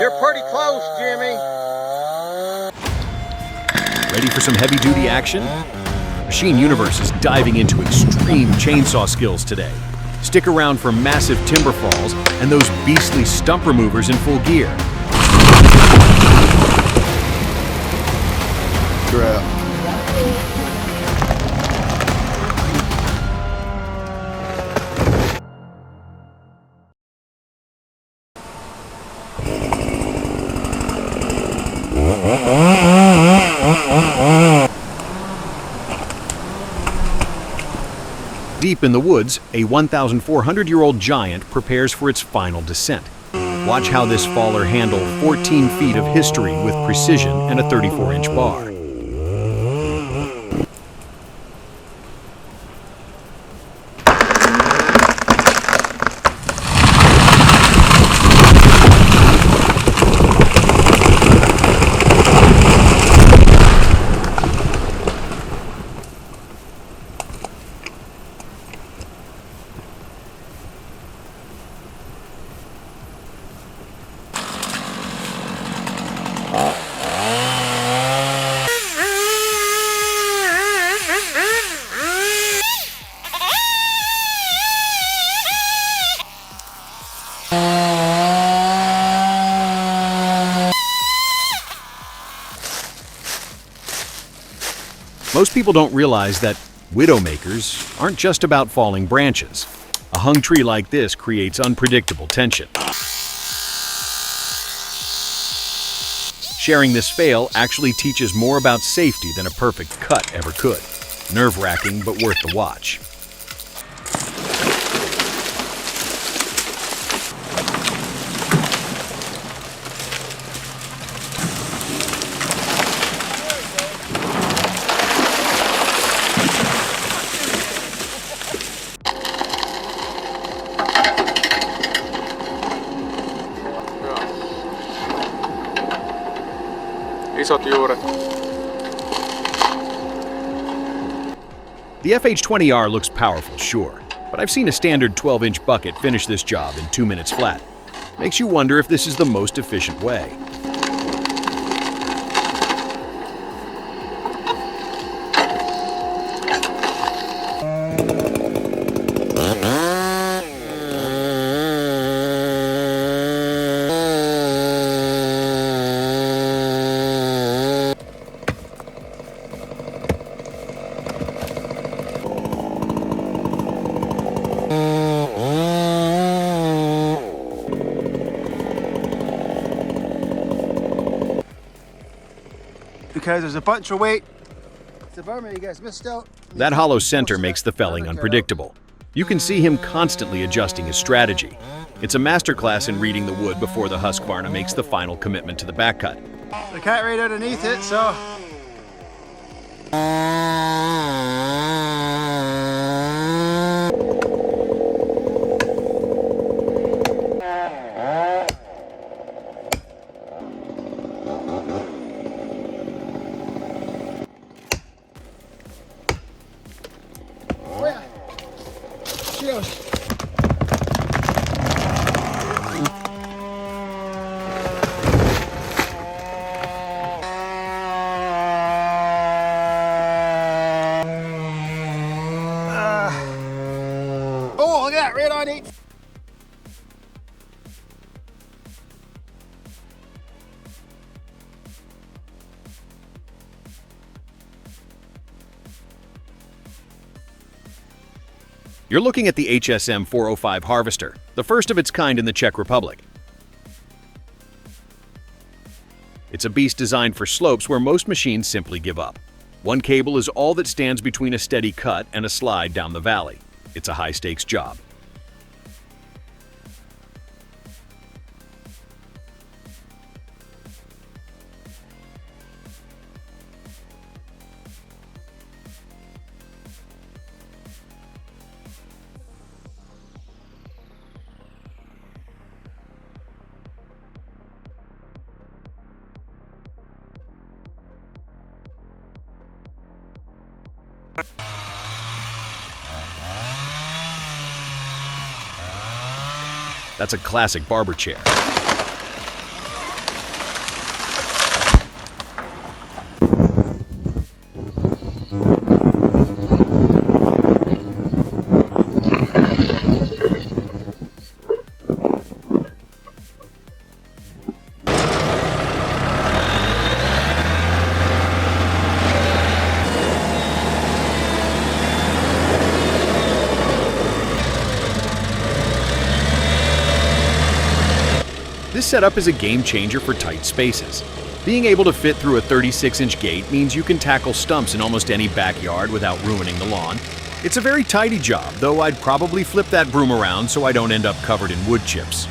You're pretty close, Jimmy. Ready for some heavy-duty action? Machine Universe is diving into extreme chainsaw skills today. Stick around for massive timber falls and those beastly stump removers in full gear. Crap. Deep in the woods, a 1,400-year-old giant prepares for its final descent. Watch how this faller handle 14 feet of history with precision and a 34-inch bar. Most people don't realize that widowmakers aren't just about falling branches. A hung tree like this creates unpredictable tension. Sharing this fail actually teaches more about safety than a perfect cut ever could. Nerve-wracking, but worth the watch. Isot juuret. The FH20R looks powerful, sure, but I've seen a standard 12-inch bucket finish this job in 2 minutes flat. Makes you wonder if this is the most efficient way. Because there's a bunch of weight. The farmer, you guys missed out. That hollow center makes the felling unpredictable. You can see him constantly adjusting his strategy. It's a masterclass in reading the wood before the Husqvarna makes the final commitment to the back cut. The cat right underneath it, so. Oh, look at that, right on it. You're looking at the HSM 405 harvester, the first of its kind in the Czech Republic. It's a beast designed for slopes where most machines simply give up. One cable is all that stands between a steady cut and a slide down the valley. It's a high-stakes job. That's a classic barber chair. This setup is a game changer for tight spaces. Being able to fit through a 36-inch gate means you can tackle stumps in almost any backyard without ruining the lawn. It's a very tidy job, though I'd probably flip that broom around so I don't end up covered in wood chips.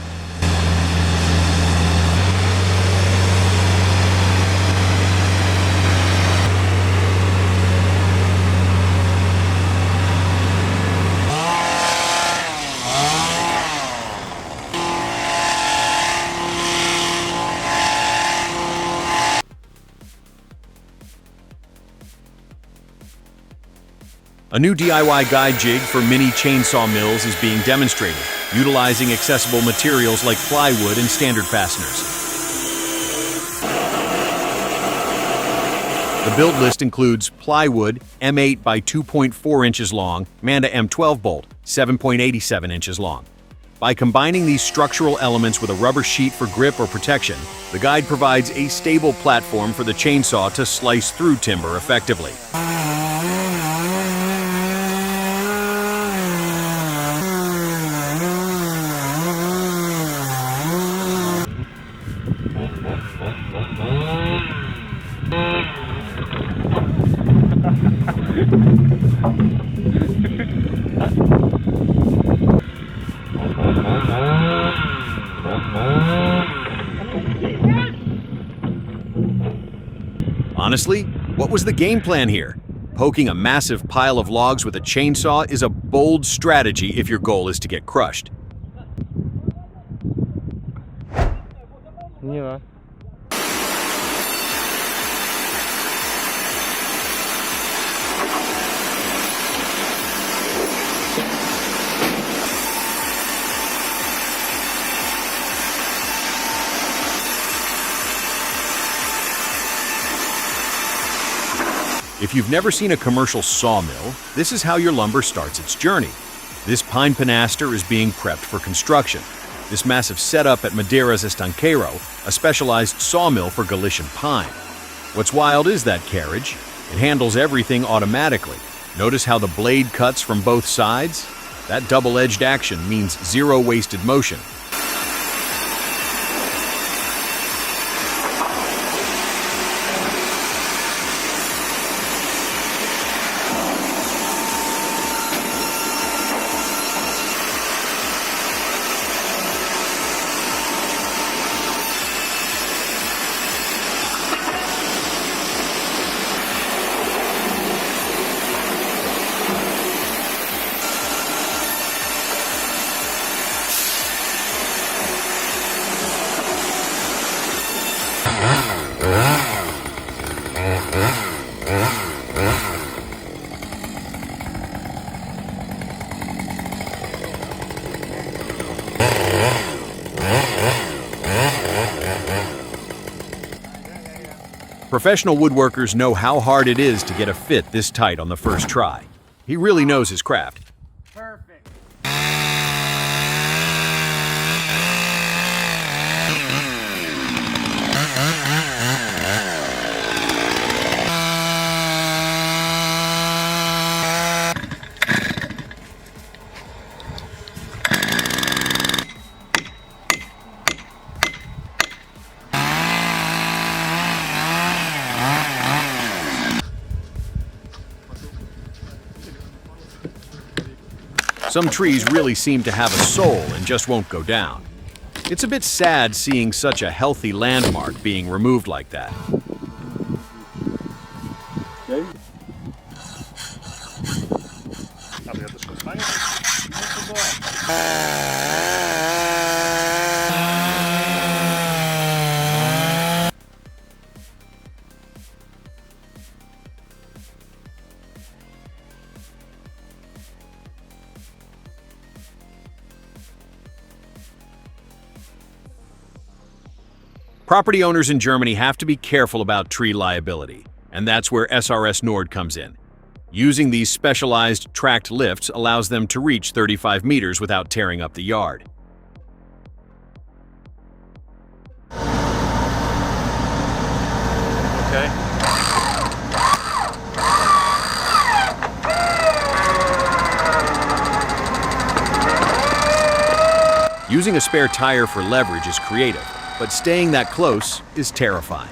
A new DIY guide jig for mini chainsaw mills is being demonstrated, utilizing accessible materials like plywood and standard fasteners. The build list includes plywood, M8 by 2.4 inches long, Manda M12 bolt, 7.87 inches long. By combining these structural elements with a rubber sheet for grip or protection, the guide provides a stable platform for the chainsaw to slice through timber effectively. Honestly, what was the game plan here? Poking a massive pile of logs with a chainsaw is a bold strategy if your goal is to get crushed. If you've never seen a commercial sawmill, this is how your lumber starts its journey. This pine pinaster is being prepped for construction. This massive setup at Madeiras Estanqueiro, a specialized sawmill for Galician pine. What's wild is that carriage. It handles everything automatically. Notice how the blade cuts from both sides? That double-edged action means zero wasted motion. Professional woodworkers know how hard it is to get a fit this tight on the first try. He really knows his craft. Perfect. Some trees really seem to have a soul and just won't go down. It's a bit sad seeing such a healthy landmark being removed like that. Property owners in Germany have to be careful about tree liability, and that's where SRS Nord comes in. Using these specialized tracked lifts allows them to reach 35 meters without tearing up the yard. Okay. Using a spare tire for leverage is creative, but staying that close is terrifying.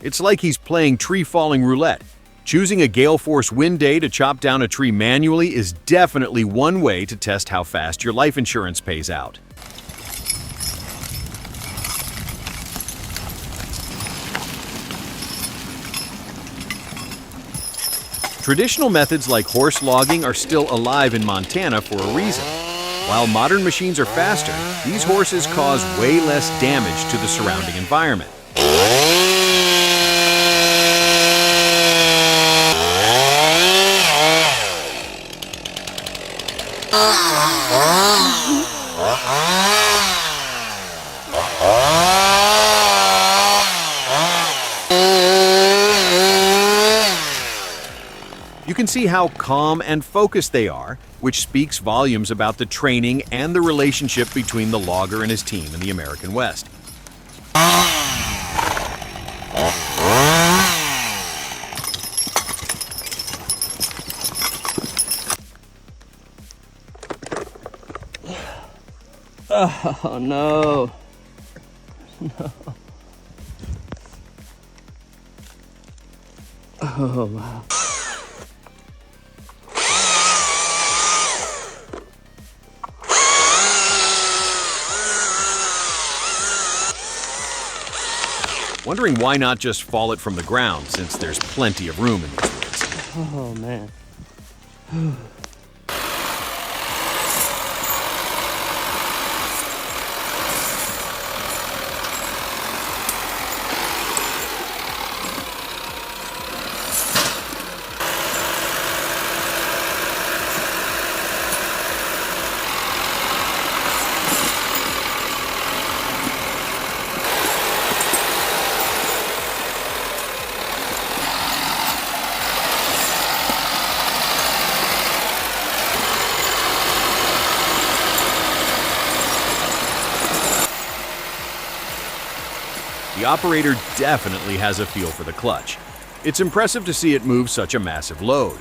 It's like he's playing tree falling roulette. Choosing a gale force wind day to chop down a tree manually is definitely one way to test how fast your life insurance pays out. Traditional methods like horse logging are still alive in Montana for a reason. While modern machines are faster, these horses cause way less damage to the surrounding environment. You can see how calm and focused they are, which speaks volumes about the training and the relationship between the logger and his team in the American West. Oh no. No. Oh wow. Wondering why not just fall it from the ground, since there's plenty of room in these woods. Oh man. The operator definitely has a feel for the clutch. It's impressive to see it move such a massive load.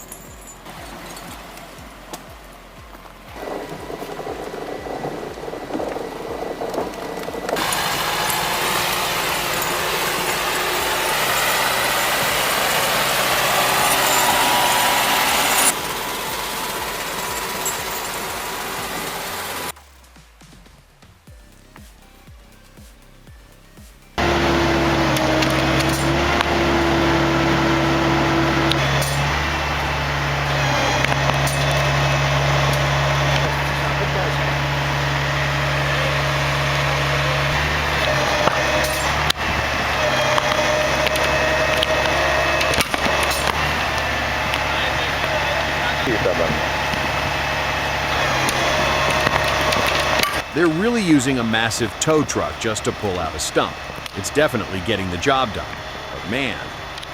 They're really using a massive tow truck just to pull out a stump. It's definitely getting the job done. But man,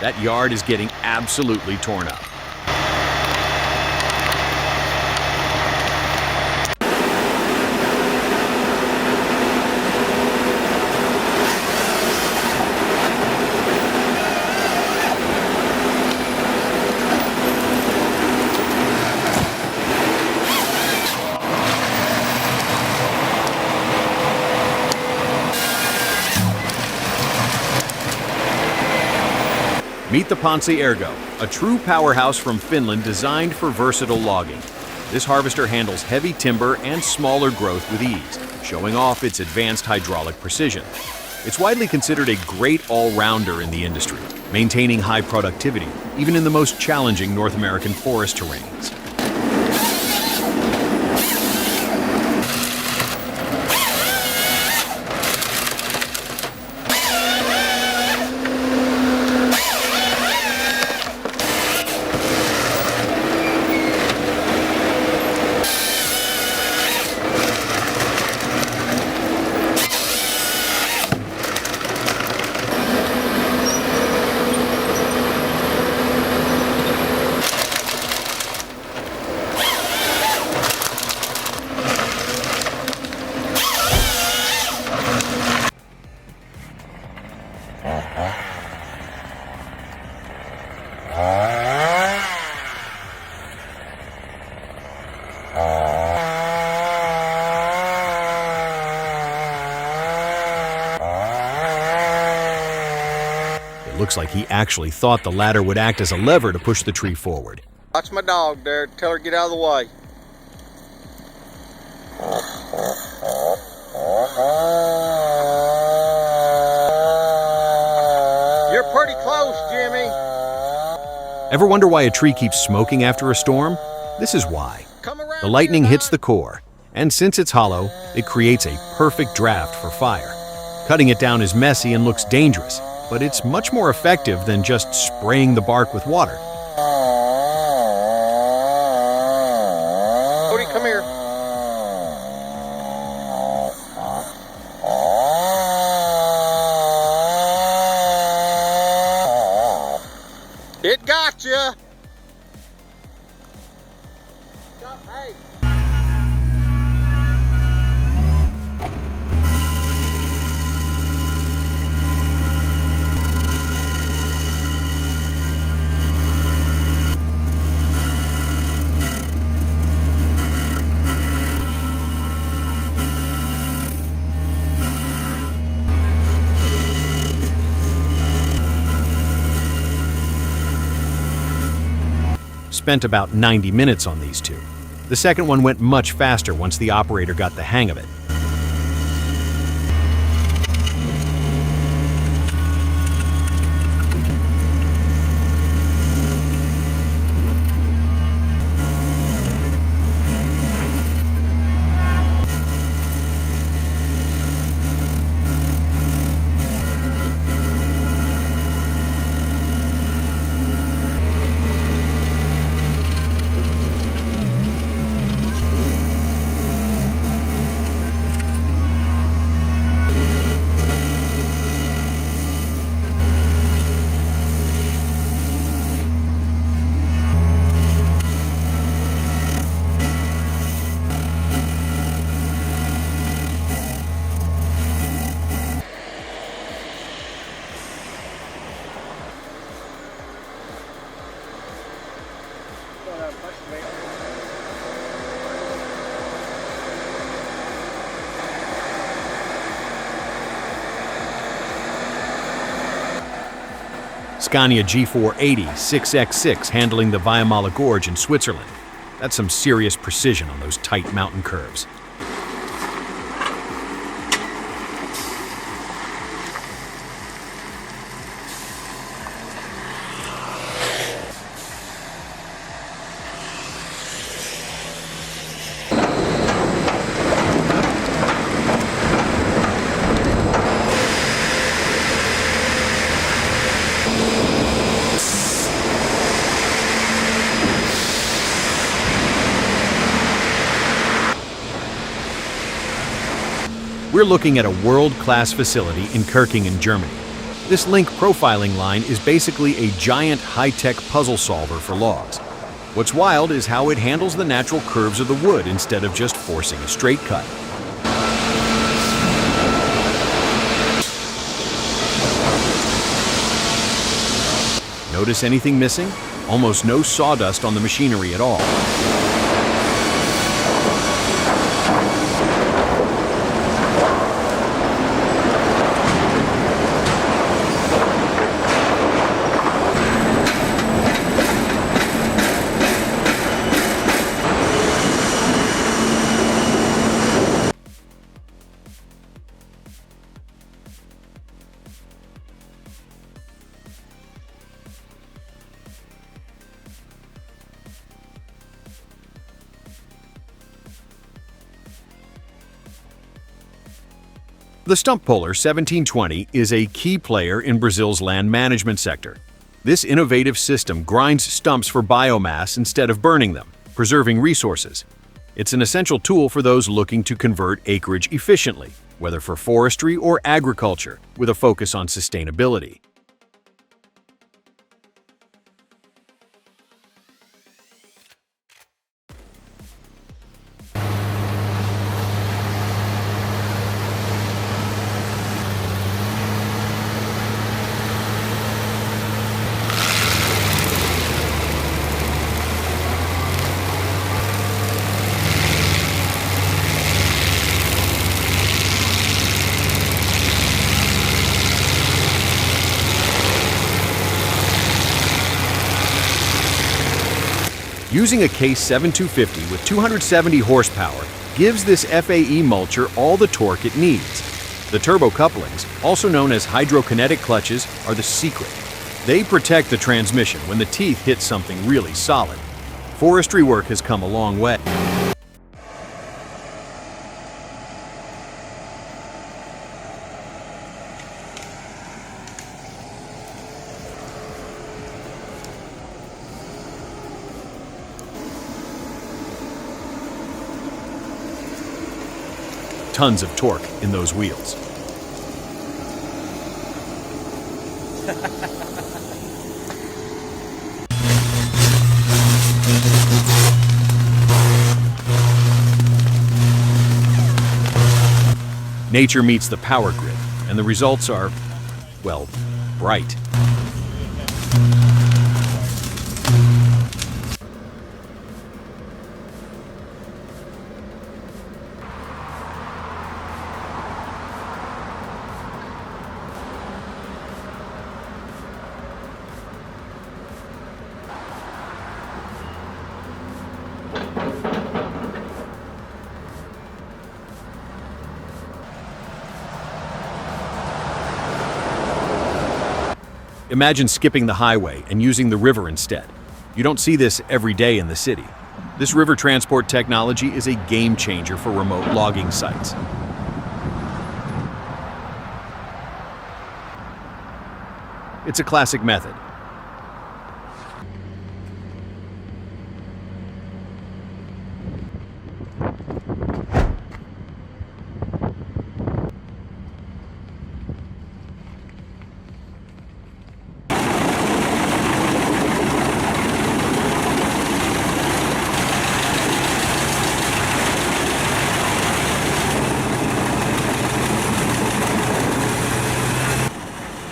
that yard is getting absolutely torn up. Meet the Ponsse Ergo, a true powerhouse from Finland designed for versatile logging. This harvester handles heavy timber and smaller growth with ease, showing off its advanced hydraulic precision. It's widely considered a great all-rounder in the industry, maintaining high productivity, even in the most challenging North American forest terrains. It looks like he actually thought the ladder would act as a lever to push the tree forward. Watch my dog there. Tell her to get out of the way. You're pretty close, Jimmy. Ever wonder why a tree keeps smoking after a storm? This is why. Come around. The lightning hits the core, and since it's hollow, it creates a perfect draft for fire. Cutting it down is messy and looks dangerous, but it's much more effective than just spraying the bark with water. Cody, come here. It got you. Hey. Spent about 90 minutes on these two. The second one went much faster once the operator got the hang of it. Scania G480 6x6 handling the Viamala Gorge in Switzerland. That's some serious precision on those tight mountain curves. We're looking at a world-class facility in Kirkingen, Germany. This link profiling line is basically a giant high-tech puzzle solver for logs. What's wild is how it handles the natural curves of the wood instead of just forcing a straight cut. Notice anything missing? Almost no sawdust on the machinery at all. The stump puller 1720 is a key player in Brazil's land management sector. This innovative system grinds stumps for biomass instead of burning them, preserving resources. It's an essential tool for those looking to convert acreage efficiently, whether for forestry or agriculture, with a focus on sustainability. Using a Case 7250 with 270 horsepower gives this FAE mulcher all the torque it needs. The turbo couplings, also known as hydrokinetic clutches, are the secret. They protect the transmission when the teeth hit something really solid. Forestry work has come a long way. Tons of torque in those wheels. Nature meets the power grid, and the results are, well, bright. Imagine skipping the highway and using the river instead. You don't see this every day in the city. This river transport technology is a game changer for remote logging sites. It's a classic method.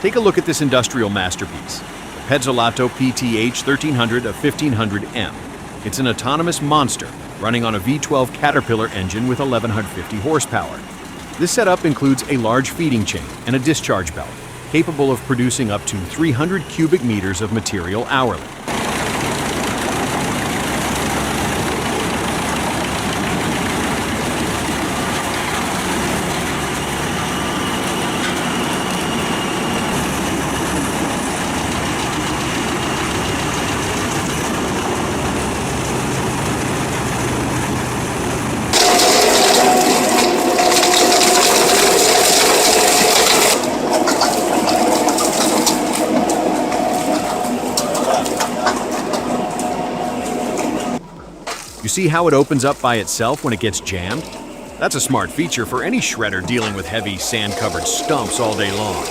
Take a look at this industrial masterpiece, the Pezzolato PTH 1300 of 1500M. It's an autonomous monster running on a V12 Caterpillar engine with 1150 horsepower. This setup includes a large feeding chain and a discharge belt, capable of producing up to 300 cubic meters of material hourly. You see how it opens up by itself when it gets jammed? That's a smart feature for any shredder dealing with heavy sand-covered stumps all day long.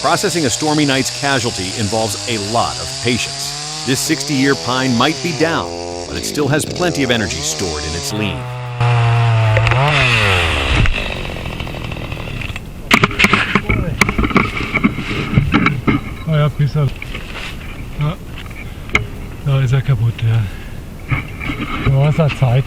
Processing a stormy night's casualty involves a lot of patience. This 60-year pine might be down, but it still has plenty of energy stored in its lean. Ah ja, bisschen. Ja, da ist er kaputt, ja. Da ist er Zeit.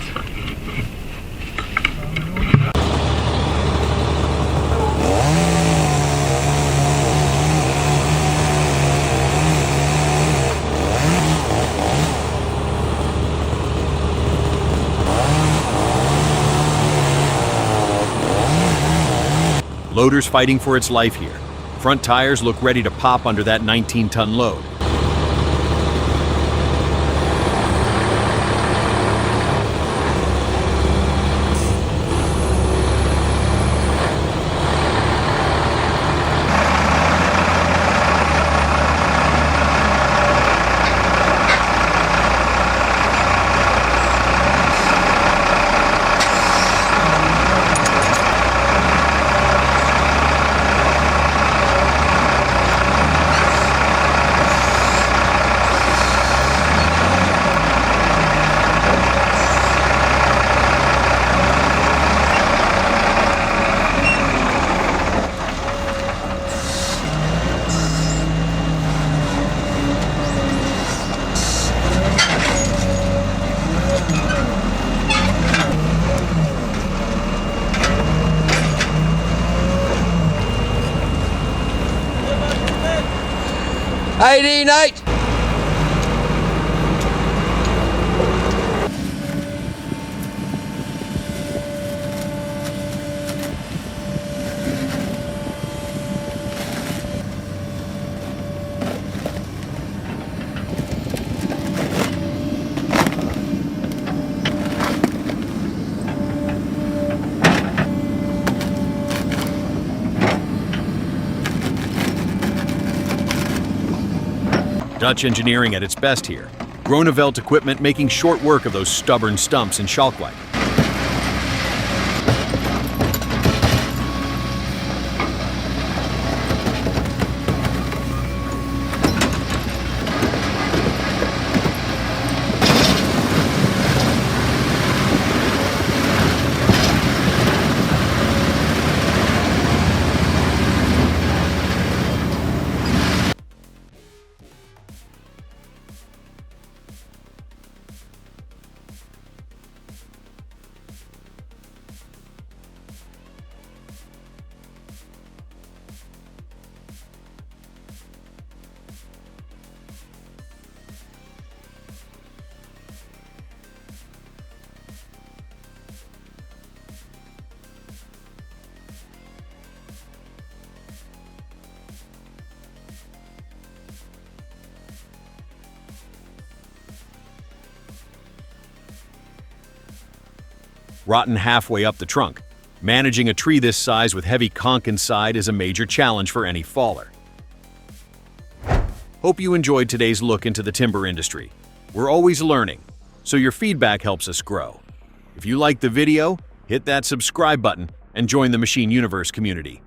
Loader's fighting for its life here. Front tires look ready to pop under that 19-ton load. Nighty-night! Dutch engineering at its best here. Groeneveld equipment making short work of those stubborn stumps in Schalkwijk. Rotten halfway up the trunk. Managing a tree this size with heavy conch inside is a major challenge for any faller. Hope you enjoyed today's look into the timber industry. We're always learning, so your feedback helps us grow. If you liked the video, hit that subscribe button and join the Machine Universe community.